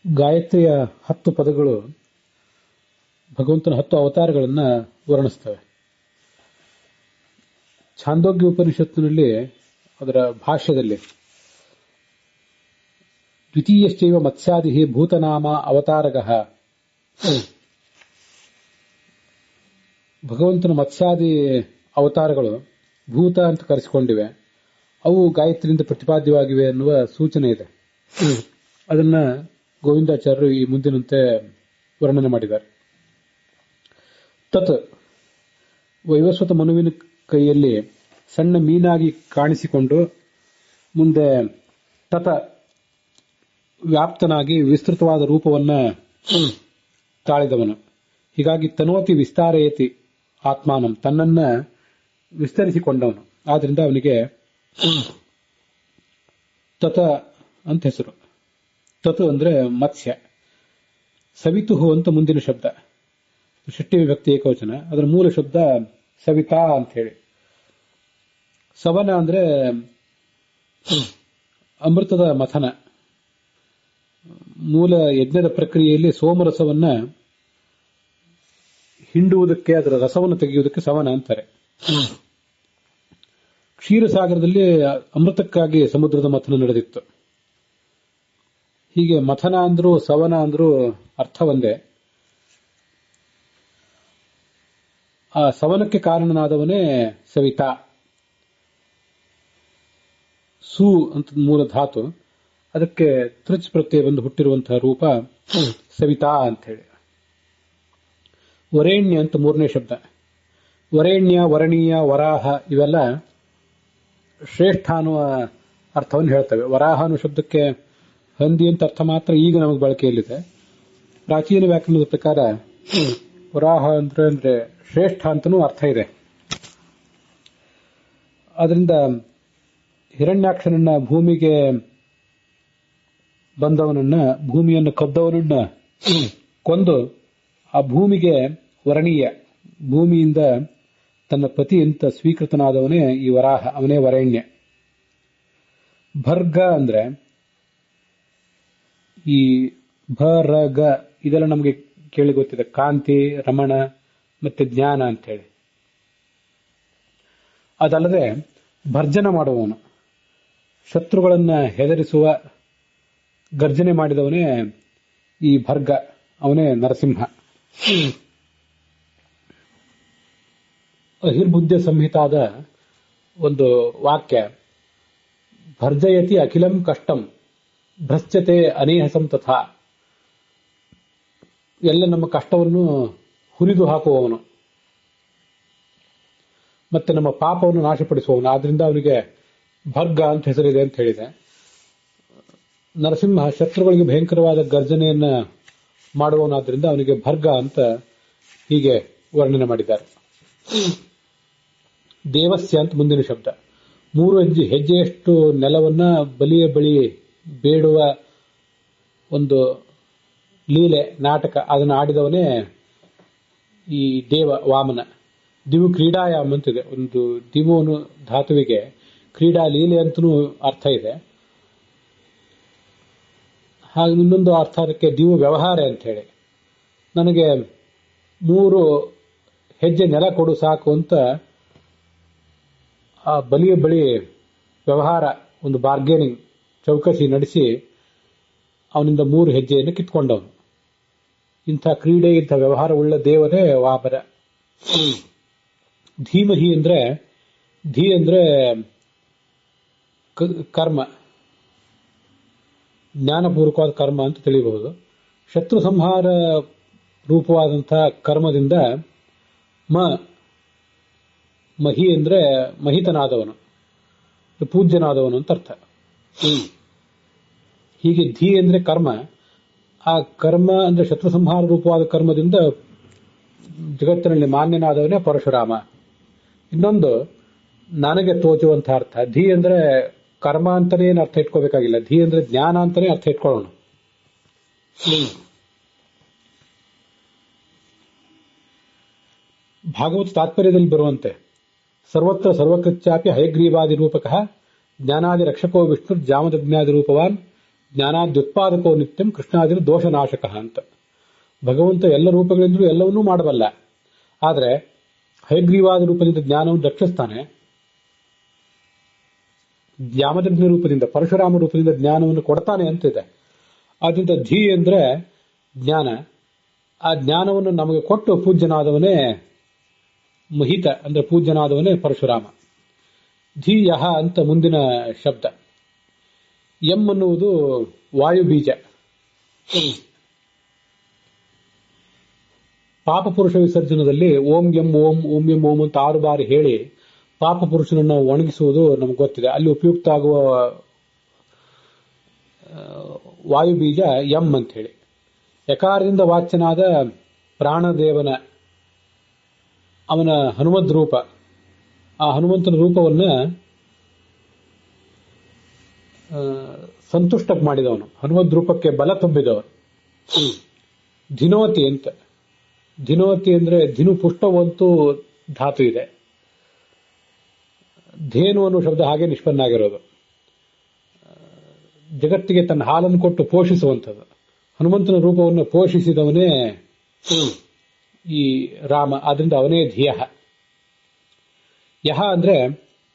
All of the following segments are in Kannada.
ಗಾಯತ್ರಿಯ 10 ಪದಗಳು ಭಗವಂತನ 10 ಅವತಾರಗಳನ್ನು ವರ್ಣಿಸ್ತವೆ. ಛಾಂದೋಗ್ಯ ಉಪನಿಷತ್ತಿನಲ್ಲಿ ಅದರ ಭಾಷ್ಯದಲ್ಲಿ ದ್ವಿತೀಯಶ್ಚೈವ ಮತ್ಸ್ಯಾದಿ ಭೂತನಾಮ ಅವತಾರಗಃ, ಭಗವಂತನ ಮತ್ಸ್ಯಾದಿ ಅವತಾರಗಳು ಭೂತ ಅಂತ ಕರೆಸಿಕೊಂಡಿವೆ, ಅವು ಗಾಯತ್ರಿಯಿಂದ ಪ್ರತಿಪಾದ್ಯವಾಗಿವೆ ಎನ್ನುವ ಸೂಚನೆ ಇದೆ. ಅದನ್ನ ಗೋವಿಂದಾಚಾರ್ಯರು ಈ ಮುಂದಿನಂತೆ ವರ್ಣನೆ ಮಾಡಿದ್ದಾರೆ. ತತ್ ವೈವಸ್ವತ ಮನುವಿನ ಕೈಯಲ್ಲಿ ಸಣ್ಣ ಮೀನಾಗಿ ಕಾಣಿಸಿಕೊಂಡು ಮುಂದೆ ತತ ವ್ಯಾಪ್ತನಾಗಿ ವಿಸ್ತೃತವಾದ ರೂಪವನ್ನ ತಾಳಿದವನು. ಹೀಗಾಗಿ ತನೋತಿ ವಿಸ್ತಾರಯತಿ ಆತ್ಮಾನಂ, ತನ್ನನ್ನ ವಿಸ್ತರಿಸಿಕೊಂಡವನು. ಆದ್ರಿಂದ ಅವನಿಗೆ ತತ ಅಂತ ಹೆಸರು. ತತು ಅಂದ್ರೆ ಮತ್ಸ್ಯ. ಸವಿತುಹು ಅಂತ ಮುಂದಿನ ಶಬ್ದ, ಷಷ್ಠಿ ವಿಭಕ್ತಿ ಏಕವಚನ. ಅದರ ಮೂಲ ಶಬ್ದ ಸವಿತಾ ಅಂತ ಹೇಳಿ. ಸವನ ಅಂದ್ರೆ ಅಮೃತದ ಮಥನ. ಮೂಲ ಯಜ್ಞದ ಪ್ರಕ್ರಿಯೆಯಲ್ಲಿ ಸೋಮರಸವನ್ನ ಹಿಂಡುವುದಕ್ಕೆ, ಅದರ ರಸವನ್ನು ತೆಗೆಯುವುದಕ್ಕೆ ಸವನ ಅಂತಾರೆ. ಕ್ಷೀರಸಾಗರದಲ್ಲಿ ಅಮೃತಕ್ಕಾಗಿ ಸಮುದ್ರದ ಮಥನ ನಡೆದಿತ್ತು. ಹೀಗೆ ಮಥನ ಅಂದ್ರೂ ಸವನ ಅಂದ್ರೂ ಅರ್ಥ ಒಂದೇ. ಆ ಸವನಕ್ಕೆ ಕಾರಣನಾದವನೇ ಸವಿತಾ. ಸು ಅಂತ ಮೂಲ ಧಾತು, ಅದಕ್ಕೆ ತ್ರಿಚ್ ಪ್ರತ್ಯಯ ಬಂದು ಹುಟ್ಟಿರುವಂತಹ ರೂಪ ಸವಿತಾ ಅಂತ ಹೇಳಿ. ವರೇಣ್ಯ ಅಂತ ಮೂರನೇ ಶಬ್ದ. ವರೇಣ್ಯ, ವರಣೀಯ, ವರಾಹ ಇವೆಲ್ಲ ಶ್ರೇಷ್ಠ ಅನ್ನುವ ಅರ್ಥವನ್ನು ಹೇಳ್ತವೆ. ವರಾಹ ಅನ್ನೋ ಶಬ್ದಕ್ಕೆ ಹಂದಿ ಅಂತ ಅರ್ಥ ಮಾತ್ರ ಈಗ ನಮಗೆ ಬಳಕೆಯಲ್ಲಿದೆ. ಪ್ರಾಚೀನ ವ್ಯಾಕರಣದ ಪ್ರಕಾರ ವರಾಹ ಅಂದ್ರೆ ಶ್ರೇಷ್ಠ ಅಂತನೂ ಅರ್ಥ ಇದೆ. ಅದರಿಂದ ಹಿರಣ್ಯಾಕ್ಷನನ್ನ, ಭೂಮಿಗೆ ಬಂದವನನ್ನ, ಭೂಮಿಯನ್ನು ಕದ್ದವನನ್ನ ಕೊಂದು ಆ ಭೂಮಿಗೆ ವರಣೀಯ, ಭೂಮಿಯಿಂದ ತನ್ನ ಪತಿ ಅಂತ ಸ್ವೀಕೃತನಾದವನೇ ಈ ವರಾಹ, ಅವನೇ ವರೇಣ್ಯ. ಭರ್ಗ ಅಂದ್ರೆ ಈ ಭರಗ ಇದೆಲ್ಲ ನಮಗೆ ಕೇಳಿ ಗೊತ್ತಿದೆ. ಕಾಂತಿ, ರಮಣ ಮತ್ತೆ ಜ್ಞಾನ ಅಂತ ಹೇಳಿ. ಅದಲ್ಲದೆ ಭರ್ಜನ ಮಾಡುವವನು, ಶತ್ರುಗಳನ್ನ ಹೆದರಿಸುವ ಗರ್ಜನೆ ಮಾಡಿದವನೇ ಈ ಭರ್ಗ, ಅವನೇ ನರಸಿಂಹ. ಅಹಿರ್ಬುದ್ಧ ಸಂಹಿತಾದ ಒಂದು ವಾಕ್ಯ, ಭರ್ಜಯತಿ ಅಖಿಲಂ ಕಷ್ಟಂ ಭ್ರಶ್ಚತೆ ಅನೇಹಸಂ ತಥಾ. ಎಲ್ಲ ನಮ್ಮ ಕಷ್ಟವನ್ನು ಹುರಿದು ಹಾಕುವವನು ಮತ್ತೆ ನಮ್ಮ ಪಾಪವನ್ನು ನಾಶಪಡಿಸುವವನು. ಆದ್ರಿಂದ ಅವನಿಗೆ ಭರ್ಗ ಅಂತ ಹೆಸರಿದೆ ಅಂತ ಹೇಳಿದೆ. ನರಸಿಂಹ ಶತ್ರುಗಳಿಗೆ ಭಯಂಕರವಾದ ಗರ್ಜನೆಯನ್ನ ಮಾಡುವವನಾದ್ರಿಂದ ಅವನಿಗೆ ಭರ್ಗ ಅಂತ ಹೀಗೆ ವರ್ಣನೆ ಮಾಡಿದ್ದಾರೆ. ದೇವಸ್ಯ ಅಂತ ಮುಂದಿನ ಶಬ್ದ. 3 ಹೆಜ್ಜೆಯಷ್ಟು ನೆಲವನ್ನ ಬಲಿಯ ಬಳಿ ಬೇಡುವ ಒಂದು ಲೀಲೆ, ನಾಟಕ, ಅದನ್ನು ಆಡಿದವನೇ ಈ ದೇವ ವಾಮನ. ದಿವು ಕ್ರೀಡಾಯಾಮ್ ಅಂತಿದೆ. ಒಂದು ದಿವು ಧಾತುವಿಗೆ ಕ್ರೀಡಾ ಲೀಲೆ ಅಂತನೂ ಅರ್ಥ ಇದೆ. ಹಾಗೆ ಇನ್ನೊಂದು ಅರ್ಥ ಅದಕ್ಕೆ ದಿವು ವ್ಯವಹಾರ ಅಂತ ಹೇಳಿ. ನನಗೆ 3 ಹೆಜ್ಜೆ ನೆಲ ಕೊಡು ಸಾಕು ಅಂತ ಆ ಬಲಿಯ ಬಳಿ ವ್ಯವಹಾರ, ಒಂದು ಬಾರ್ಗೇನಿಂಗ್, ಚೌಕಸಿ ನಡೆಸಿ ಅವನಿಂದ 3 ಹೆಜ್ಜೆಯನ್ನು ಕಿತ್ಕೊಂಡವನು. ಇಂಥ ಕ್ರೀಡೆ, ಇಂಥ ವ್ಯವಹಾರ ಉಳ್ಳ ದೇವರೇ ವಾಮನ. ಧೀಮಹಿ ಅಂದ್ರೆ, ಧೀ ಅಂದ್ರೆ ಕರ್ಮ, ಜ್ಞಾನಪೂರ್ವಕವಾದ ಕರ್ಮ ಅಂತ ತಿಳಿಯಬಹುದು. ಶತ್ರು ಸಂಹಾರ ರೂಪವಾದಂತಹ ಕರ್ಮದಿಂದ ಮಹಿ ಅಂದ್ರೆ ಮಹಿತನಾದವನು, ಪೂಜ್ಯನಾದವನು ಅಂತ ಅರ್ಥ. ಹೀಗೆ ಧೀ ಅಂದ್ರೆ ಕರ್ಮ, ಆ ಕರ್ಮ ಅಂದ್ರೆ ಶತ್ರು ಸಂಹಾರ ರೂಪವಾದ ಕರ್ಮದಿಂದ ಜಗತ್ತಿನಲ್ಲಿ ಮಾನ್ಯನಾದವನೇ ಪರಶುರಾಮ. ಇನ್ನೊಂದು ನನಗೆ ತೋಚುವಂತಹ ಅರ್ಥ, ಧೀ ಅಂದ್ರೆ ಕರ್ಮ ಅಂತಾನೆ ಏನು ಅರ್ಥ ಇಟ್ಕೋಬೇಕಾಗಿಲ್ಲ, ಧೀ ಅಂದ್ರೆ ಜ್ಞಾನ ಅಂತಾನೆ ಅರ್ಥ ಇಟ್ಕೊಳ್ಳೋಣ. ಭಾಗವತ ತಾತ್ಪರ್ಯದಲ್ಲಿ ಬರುವಂತೆ ಸರ್ವತ್ರ ಸರ್ವಕೃತ್ಯಾಪಿ ಹಯಗ್ರೀವಾದಿ ರೂಪಕಃ ಜ್ಞಾನಾದಿ ರಕ್ಷಕೋ ವಿಷ್ಣು ಜಾಮದಗ್ನಾದಿ ರೂಪವಾನ್ ಜ್ಞಾನಾದ್ಯುತ್ಪಾದಕೋ ನಿತ್ಯಂ ಕೃಷ್ಣಾದಿನ ದೋಷನಾಶಕ ಅಂತ. ಭಗವಂತ ಎಲ್ಲ ರೂಪಗಳಿಂದಲೂ ಎಲ್ಲವನ್ನೂ ಮಾಡಬಲ್ಲ. ಆದರೆ ಹಯಗ್ರೀವಾದ ರೂಪದಿಂದ ಜ್ಞಾನವನ್ನು ರಕ್ಷಿಸ್ತಾನೆ. ಯಾಮದಗ್ನಿ ರೂಪದಿಂದ, ಪರಶುರಾಮ ರೂಪದಿಂದ ಜ್ಞಾನವನ್ನು ಕೊಡ್ತಾನೆ ಅಂತಿದೆ. ಆದ್ದರಿಂದ ಧೀ ಅಂದ್ರೆ ಜ್ಞಾನ. ಆ ಜ್ಞಾನವನ್ನು ನಮಗೆ ಕೊಟ್ಟು ಪೂಜ್ಯನಾದವನೇ ಮಹಿತ, ಅಂದ್ರೆ ಪೂಜ್ಯನಾದವನೇ ಪರಶುರಾಮ. ಧೀಯಃ ಅಂತ ಮುಂದಿನ ಶಬ್ದ. ಎಂ ಅನ್ನುವುದು ವಾಯುಬೀಜ. ಪಾಪಪುರುಷ ವಿಸರ್ಜನದಲ್ಲಿ ಓಂ ಎಂ ಓಂ ಓಂ ಎಂ ಓಂ ಅಂತ 6 ಬಾರಿ ಹೇಳಿ ಪಾಪಪುರುಷನನ್ನು ಒಣಗಿಸುವುದು ನಮ್ಗೆ ಗೊತ್ತಿದೆ. ಅಲ್ಲಿ ಉಪಯುಕ್ತ ಆಗುವ ವಾಯುಬೀಜ ಎಂ ಅಂತ ಹೇಳಿ. ಯಕಾರದಿಂದ ವಾಚ್ಯನಾದ ಪ್ರಾಣದೇವನ ಅವನ ಹನುಮದ್ ರೂಪ, ಆ ಹನುಮಂತನ ರೂಪವನ್ನ ಸಂತುಷ್ಟ ಮಾಡಿದವನು, ಹನುಮದ್ ರೂಪಕ್ಕೆ ಬಲ ತುಂಬಿದವನು. ಧಿನೋತಿ ಅಂತ. ಧಿನೋತಿ ಅಂದ್ರೆ ಧಿನು ಪುಷ್ಟವಂತೂ ಧಾತು ಇದೆ. ಧೇನು ಅನ್ನೋ ಶಬ್ದ ಹಾಗೆ ನಿಷ್ಪನ್ನ ಆಗಿರೋದು. ಜಗತ್ತಿಗೆ ತನ್ನ ಹಾಲನ್ನು ಕೊಟ್ಟು ಪೋಷಿಸುವಂಥದ್ದು. ಹನುಮಂತನ ರೂಪವನ್ನು ಪೋಷಿಸಿದವನೇ ಈ ರಾಮ. ಆದ್ರಿಂದ ಅವನೇ ಧಿಯ. ಯಹ ಅಂದ್ರೆ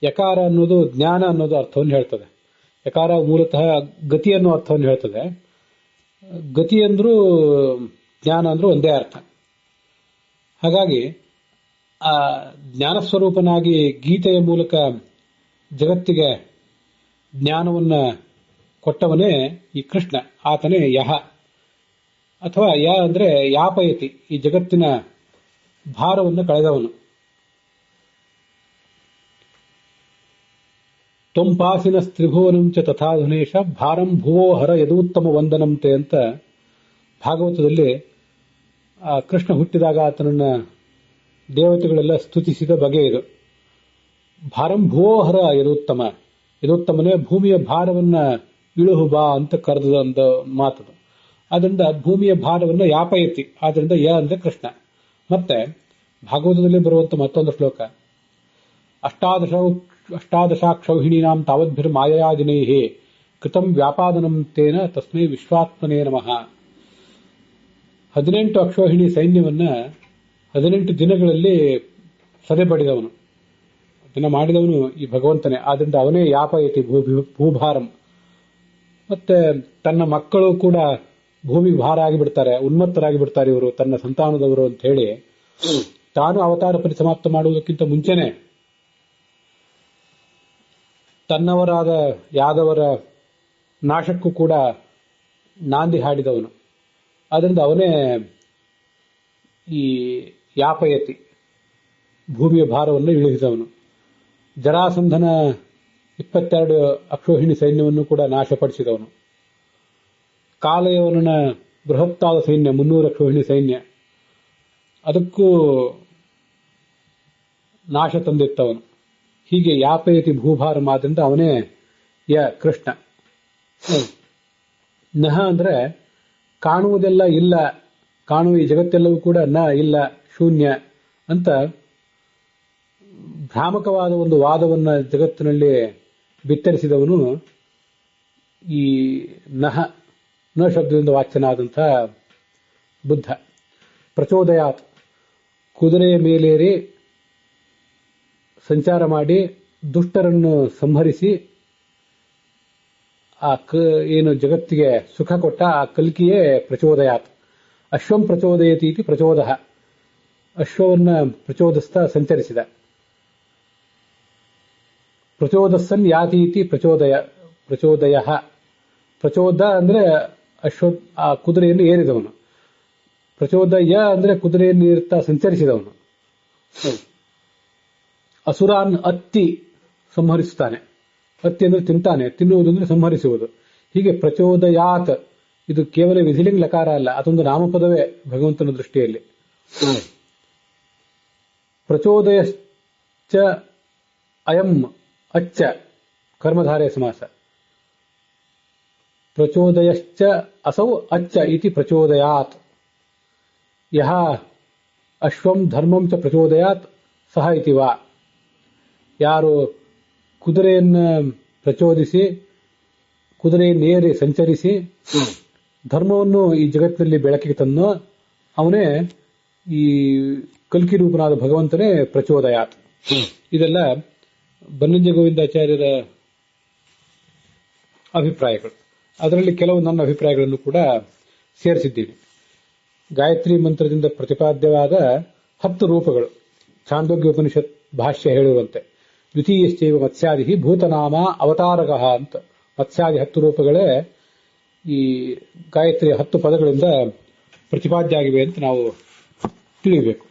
ಯಕಾರ ಅನ್ನೋದು ಜ್ಞಾನ ಅನ್ನೋದು ಅರ್ಥವನ್ನು ಹೇಳ್ತದೆ. ಯಕಾರ ಮೂಲತಃ ಗತಿ ಅನ್ನೋ ಅರ್ಥವನ್ನು ಹೇಳ್ತದೆ. ಗತಿ ಅಂದ್ರೂ ಜ್ಞಾನ ಅಂದ್ರೂ ಒಂದೇ ಅರ್ಥ. ಹಾಗಾಗಿ ಆ ಜ್ಞಾನಸ್ವರೂಪನಾಗಿ ಗೀತೆಯ ಮೂಲಕ ಜಗತ್ತಿಗೆ ಜ್ಞಾನವನ್ನ ಕೊಟ್ಟವನೇ ಈ ಕೃಷ್ಣ. ಆತನೇ ಯಹ. ಅಥವಾ ಯ ಅಂದ್ರೆ ಯಾಪಯತಿ, ಈ ಜಗತ್ತಿನ ಭಾರವನ್ನು ಕಳೆದವನು. ತ್ವಂಪಾಸಿನ ಸ್ತ್ರಿಭುವನಂಚ ತಥಾಧುನೇಶ ಭಾರಂ ಭುವೋ ಹರ ಯದೂತ್ತಮ ವಂದನಂತೆ ಅಂತ ಭಾಗವತದಲ್ಲಿ ಆ ಕೃಷ್ಣ ಹುಟ್ಟಿದಾಗ ಆತನನ್ನ ದೇವತೆಗಳೆಲ್ಲ ಸ್ತುತಿಸಿದ ಬಗೆ ಇದು. ಭಾರಂ ಭುವೋ ಹರ ಯದೂತ್ತಮ. ಯದೂತ್ತಮನೇ ಭೂಮಿಯ ಭಾರವನ್ನ ಇಳುಹು ಬಾ ಅಂತ ಕರೆದ ಒಂದು ಮಾತದು. ಆದ್ರಿಂದ ಭೂಮಿಯ ಭಾರವನ್ನು ಯಾಪಯತಿ. ಆದ್ರಿಂದ ಯ ಅಂದ್ರೆ ಕೃಷ್ಣ. ಮತ್ತೆ ಭಾಗವತದಲ್ಲಿ ಬರುವಂತ ಮತ್ತೊಂದು ಶ್ಲೋಕ, ಅಷ್ಟಾದಶಾಕ್ಷೌಹಿಣೀನಾಂ ತಾವದ್ಭಿರ್ ಮಾಯಾದಿನೈಹಿ ಕೃತಂ ವ್ಯಾಪಾದನಂ ತೇನ ತಸ್ಮೈ ವಿಶ್ವಾತ್ಮನೇ ನಮಃ. 18 ಅಕ್ಷೋಹಿಣಿ ಸೈನ್ಯವನ್ನ 18 ದಿನಗಳಲ್ಲಿ ಸದೆಬಡಿದವನು, ದಿನ ಮಾಡಿದವನು ಈ ಭಗವಂತನೇ. ಆದ್ರಿಂದ ಅವನೇ ಯಾಪಯತಿ ಭೂಭಾರಂ. ಮತ್ತೆ ತನ್ನ ಮಕ್ಕಳು ಕೂಡ ಭೂಮಿಗೆ ಭಾರ ಆಗಿಬಿಡ್ತಾರೆ, ಉನ್ಮತ್ತರಾಗಿ ಬಿಡ್ತಾರೆ ಇವರು ತನ್ನ ಸಂತಾನದವರು ಅಂತ ಹೇಳಿ ತಾನು ಅವತಾರ ಪರಿಸಮಾಪ್ತ ಮಾಡುವುದಕ್ಕಿಂತ ಮುಂಚೆನೆ ತನ್ನವರಾದ ಯಾದವರ ನಾಶಕ್ಕೂ ಕೂಡ ನಾಂದಿ ಹಾಡಿದವನು. ಆದ್ರಿಂದ ಅವನೇ ಈ ಯಾಪಯತಿ, ಭೂಮಿಯ ಭಾರವನ್ನು ಇಳಿಸಿದವನು. ಜರಾಸಂಧನ 22 ಅಕ್ಷೋಹಿಣಿ ಸೈನ್ಯವನ್ನು ಕೂಡ ನಾಶಪಡಿಸಿದವನು. ಕಾಲಯವನ ಬೃಹತ್ತಾದ ಸೈನ್ಯ 300 ಅಕ್ಷೋಹಿಣಿ ಸೈನ್ಯ, ಅದಕ್ಕೂ ನಾಶ ತಂದಿತ್ತವನು. ಹೀಗೆ ಯಾಪಯತಿ ಭೂಭಾರಂ. ಆದ್ರಿಂದ ಅವನೇ ಯ ಕೃಷ್ಣ. ನಹ ಅಂದ್ರೆ ಕಾಣುವುದೆಲ್ಲ ಇಲ್ಲ, ಕಾಣುವ ಈ ಜಗತ್ತೆಲ್ಲವೂ ಕೂಡ ನ ಇಲ್ಲ, ಶೂನ್ಯ ಅಂತ ಭ್ರಾಮಕವಾದ ಒಂದು ವಾದವನ್ನ ಜಗತ್ತಿನಲ್ಲಿ ಬಿತ್ತರಿಸಿದವನು ಈ ನಹ, ನ ಶಬ್ದದಿಂದ ವಾಚ್ಯನಾದಂಥ ಬುದ್ಧ. ಪ್ರಚೋದಯಾತ್, ಕುದುರೆಯ ಮೇಲೇರಿ ಸಂಚಾರ ಮಾಡಿ ದುಷ್ಟರನ್ನು ಸಂಹರಿಸಿ ಏನು ಜಗತ್ತಿಗೆ ಸುಖ ಕೊಟ್ಟ ಆ ಕಲ್ಕಿಯೇ ಪ್ರಚೋದಯಾತ್. ಅಶ್ವಂ ಪ್ರಚೋದಯತಿ ಇತಿ ಪ್ರಚೋದ. ಅಶ್ವವನ್ನ ಪ್ರಚೋದಿಸ್ತಾ ಸಂಚರಿಸಿದ. ಪ್ರಚೋದಸ್ಸನ್ ಯಾತಿ ಇತಿ ಪ್ರಚೋದಯ. ಪ್ರಚೋದ ಅಂದ್ರೆ ಅಶ್ವ, ಆ ಕುದುರೆಯನ್ನು ಏರಿದವನು. ಪ್ರಚೋದಯ ಅಂದ್ರೆ ಕುದುರೆಯನ್ನು ಏರುತ್ತಾ ಸಂಚರಿಸಿದವನು. ಅಸುರಾನ್ ಅತ್ತಿ ಸಂಹರಿಸುತ್ತಾನೆ. ಅತ್ತಿ ಅಂದ್ರೆ ತಿಂತಾನೆ, ತಿನ್ನುವುದಂದ್ರೆ ಸಂಹರಿಸುವುದು. ಹೀಗೆ ಪ್ರಚೋದಯಾತ್, ಇದು ಕೇವಲ ವಿಧಿಲಿಂಗ ಲಕಾರ ಅಲ್ಲ, ಅದೊಂದು ನಾಮಪದವೇ ಭಗವಂತನ ದೃಷ್ಟಿಯಲ್ಲಿ. ಪ್ರಚೋದಯಶ್ಚ ಅಯಂ ಅಚ್ಚ ಕರ್ಮಧಾರಯ ಸಮಾಸ. ಪ್ರಚೋದಯಶ್ಚ ಅಸೌ ಅಚ್ಚ ಇತಿ ಪ್ರಚೋದಯಾತ್. ಯಹ ಅಶ್ವಂ ಧರ್ಮಂ ಚ ಪ್ರಚೋದಯಾತ್ ಸಹ ಇತಿ ವಾ. ಯಾರು ಕುದುರೆಯನ್ನು ಪ್ರಚೋದಿಸಿ ಕುದುರೆಯನ್ನೇರಿ ಸಂಚರಿಸಿ ಧರ್ಮವನ್ನು ಈ ಜಗತ್ತಿನಲ್ಲಿ ಬೆಳಕಿಗೆ ತಂದು ಅವನೇ ಈ ಕಲ್ಕಿ ರೂಪನಾದ ಭಗವಂತನೇ ಪ್ರಚೋದಯಾತ್. ಇದೆಲ್ಲ ಬನ್ನಂಜೆ ಗೋವಿಂದಾಚಾರ್ಯರ ಅಭಿಪ್ರಾಯಗಳು. ಅದರಲ್ಲಿ ಕೆಲವು ನನ್ನ ಅಭಿಪ್ರಾಯಗಳನ್ನು ಕೂಡ ಸೇರಿಸಿದ್ದೀನಿ. ಗಾಯತ್ರಿ ಮಂತ್ರದಿಂದ ಪ್ರತಿಪಾದ್ಯವಾದ 10 ರೂಪಗಳು ಛಾಂದೋಗ್ಯ ಉಪನಿಷತ್ ಭಾಷ್ಯ ಹೇಳುವಂತೆ ದ್ವಿತೀಯಶ್ಚೈವ ಮತ್ಸ್ಯಾದಿ ಭೂತನಾಮ ಅವತಾರಕಃ ಅಂತ. ಮತ್ಸ್ಯಾದಿ 10 ರೂಪಗಳೇ ಈ ಗಾಯತ್ರಿಯ 10 ಪದಗಳಿಂದ ಪ್ರತಿಪಾದ್ಯ ಆಗಿವೆ ಅಂತ ನಾವು ತಿಳಿಯಬೇಕು.